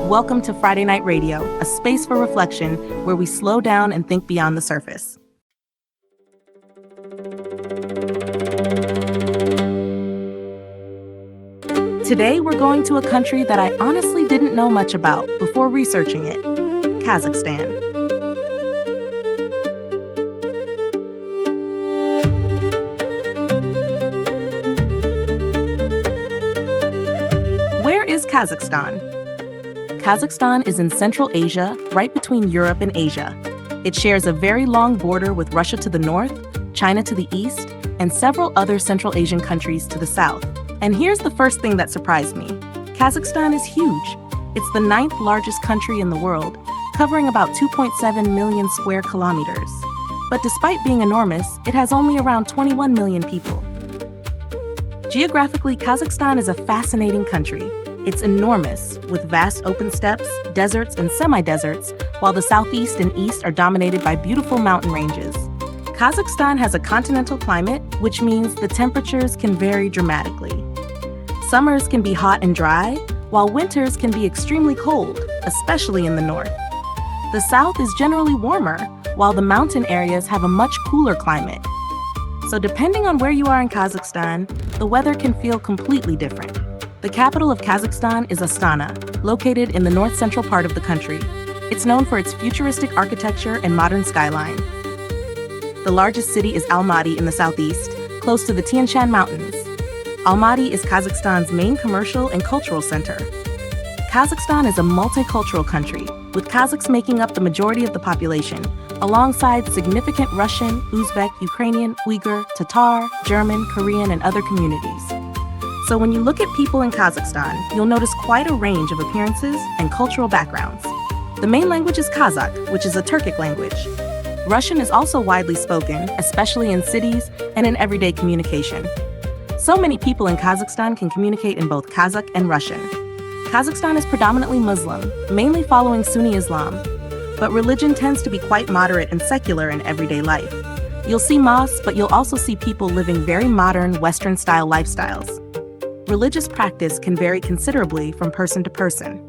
Welcome to Friday Night Radio, a space for reflection where we slow down and think beyond the surface. Today, we're going to a country that I honestly didn't know much about before researching it, Kazakhstan. Where is Kazakhstan? Kazakhstan is in Central Asia, right between Europe and Asia. It shares a very long border with Russia to the north, China to the east, and several other Central Asian countries to the south. And here's the first thing that surprised me. Kazakhstan is huge. It's the 9th largest country in the world, covering about 2.7 million square kilometers. But despite being enormous, it has only around 21 million people. Geographically, Kazakhstan is a fascinating country. It's enormous, with vast open steppes, deserts, and semi-deserts, while the southeast and east are dominated by beautiful mountain ranges. Kazakhstan has a continental climate, which means the temperatures can vary dramatically. Summers can be hot and dry, while winters can be extremely cold, especially in the north. The south is generally warmer, while the mountain areas have a much cooler climate. So depending on where you are in Kazakhstan, the weather can feel completely different. The capital of Kazakhstan is Astana, located in the north-central part of the country. It's known for its futuristic architecture and modern skyline. The largest city is Almaty in the southeast, close to the Tian Shan Mountains. Almaty is Kazakhstan's main commercial and cultural center. Kazakhstan is a multicultural country, with Kazakhs making up the majority of the population, alongside significant Russian, Uzbek, Ukrainian, Uyghur, Tatar, German, Korean, and other communities. So when you look at people in Kazakhstan, you'll notice quite a range of appearances and cultural backgrounds. The main language is Kazakh, which is a Turkic language. Russian is also widely spoken, especially in cities and in everyday communication. So many people in Kazakhstan can communicate in both Kazakh and Russian. Kazakhstan is predominantly Muslim, mainly following Sunni Islam, but religion tends to be quite moderate and secular in everyday life. You'll see mosques, but you'll also see people living very modern, Western-style lifestyles. Religious practice can vary considerably from person to person.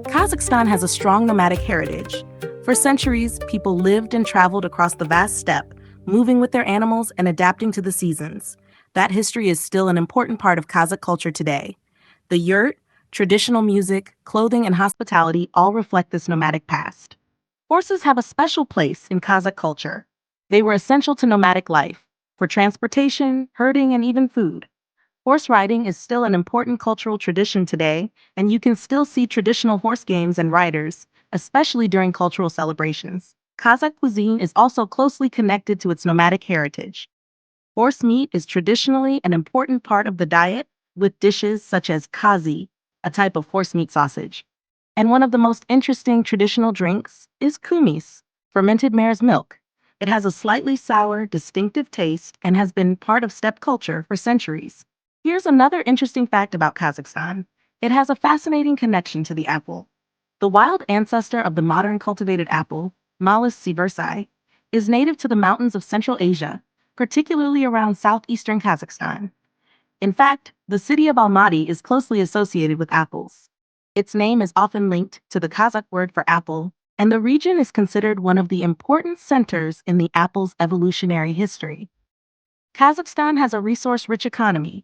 Kazakhstan has a strong nomadic heritage. For centuries, people lived and traveled across the vast steppe, moving with their animals and adapting to the seasons. That history is still an important part of Kazakh culture today. The yurt, traditional music, clothing, and hospitality all reflect this nomadic past. Horses have a special place in Kazakh culture. They were essential to nomadic life, for transportation, herding, and even food. Horse riding is still an important cultural tradition today, and you can still see traditional horse games and riders, especially during cultural celebrations. Kazakh cuisine is also closely connected to its nomadic heritage. Horse meat is traditionally an important part of the diet, with dishes such as kazi, a type of horse meat sausage. And one of the most interesting traditional drinks is kumis, fermented mare's milk. It has a slightly sour, distinctive taste and has been part of steppe culture for centuries. Here's another interesting fact about Kazakhstan. It has a fascinating connection to the apple. The wild ancestor of the modern cultivated apple, Malus sieversii, is native to the mountains of Central Asia, particularly around southeastern Kazakhstan. In fact, the city of Almaty is closely associated with apples. Its name is often linked to the Kazakh word for apple, and the region is considered one of the important centers in the apple's evolutionary history. Kazakhstan has a resource-rich economy.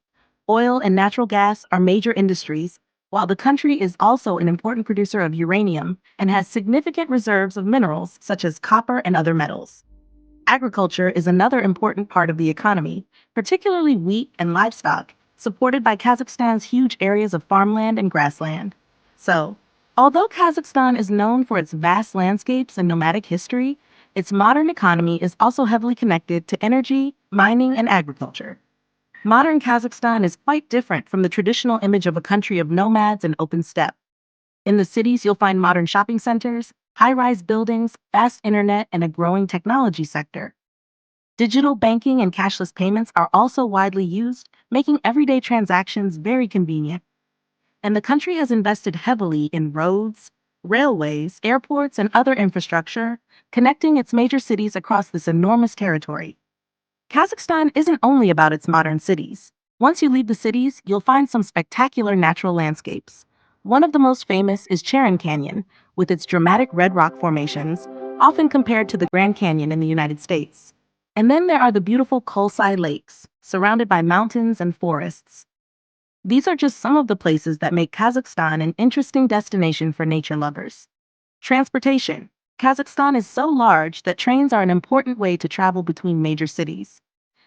Oil and natural gas are major industries, while the country is also an important producer of uranium and has significant reserves of minerals such as copper and other metals. Agriculture is another important part of the economy, particularly wheat and livestock, supported by Kazakhstan's huge areas of farmland and grassland. So, although Kazakhstan is known for its vast landscapes and nomadic history, its modern economy is also heavily connected to energy, mining, and agriculture. Modern Kazakhstan is quite different from the traditional image of a country of nomads and open steppe. In the cities, you'll find modern shopping centers, high-rise buildings, fast internet, and a growing technology sector. Digital banking and cashless payments are also widely used, making everyday transactions very convenient. And the country has invested heavily in roads, railways, airports, and other infrastructure, connecting its major cities across this enormous territory. Kazakhstan isn't only about its modern cities. Once you leave the cities, you'll find some spectacular natural landscapes. One of the most famous is Charon Canyon, with its dramatic red rock formations, often compared to the Grand Canyon in the United States. And then there are the beautiful Kolsai Lakes, surrounded by mountains and forests. These are just some of the places that make Kazakhstan an interesting destination for nature lovers. Transportation. Kazakhstan is so large that trains are an important way to travel between major cities.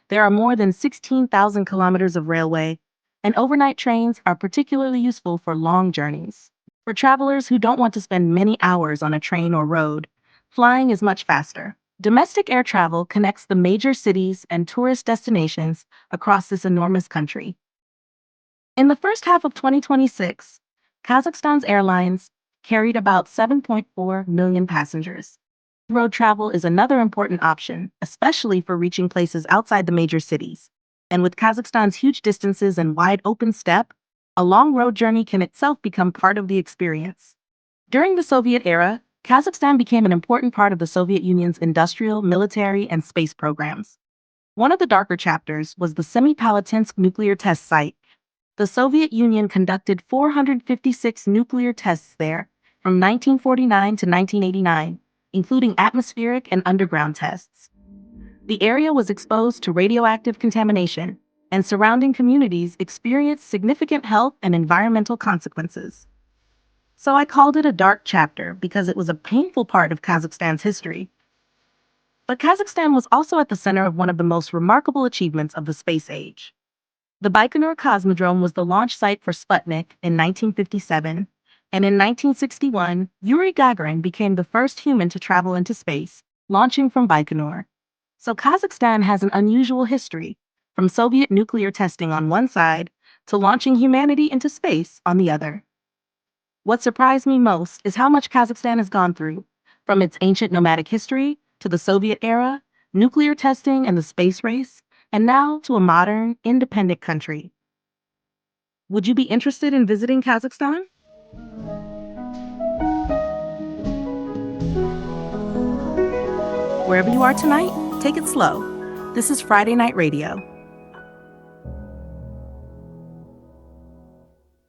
There are more than 16,000 kilometers of railway, and overnight trains are particularly useful for long journeys. For travelers who don't want to spend many hours on a train or road, flying is much faster. Domestic air travel connects the major cities and tourist destinations across this enormous country. In the first half of 2026, Kazakhstan's airlines carried about 7.4 million passengers. Road travel is another important option, especially for reaching places outside the major cities. And with Kazakhstan's huge distances and wide open steppe, a long road journey can itself become part of the experience. During the Soviet era, Kazakhstan became an important part of the Soviet Union's industrial, military, and space programs. One of the darker chapters was the Semipalatinsk nuclear test site. The Soviet Union conducted 456 nuclear tests there from 1949 to 1989, including atmospheric and underground tests. The area was exposed to radioactive contamination, and surrounding communities experienced significant health and environmental consequences. So I called it a dark chapter because it was a painful part of Kazakhstan's history. But Kazakhstan was also at the center of one of the most remarkable achievements of the space age. The Baikonur Cosmodrome was the launch site for Sputnik in 1957, and in 1961, Yuri Gagarin became the first human to travel into space, launching from Baikonur. So Kazakhstan has an unusual history, from Soviet nuclear testing on one side to launching humanity into space on the other. What surprised me most is how much Kazakhstan has gone through, from its ancient nomadic history to the Soviet era, nuclear testing and the space race, and now to a modern, independent country. Would you be interested in visiting Kazakhstan? Wherever you are tonight, take it slow. This is Friday Night Radio.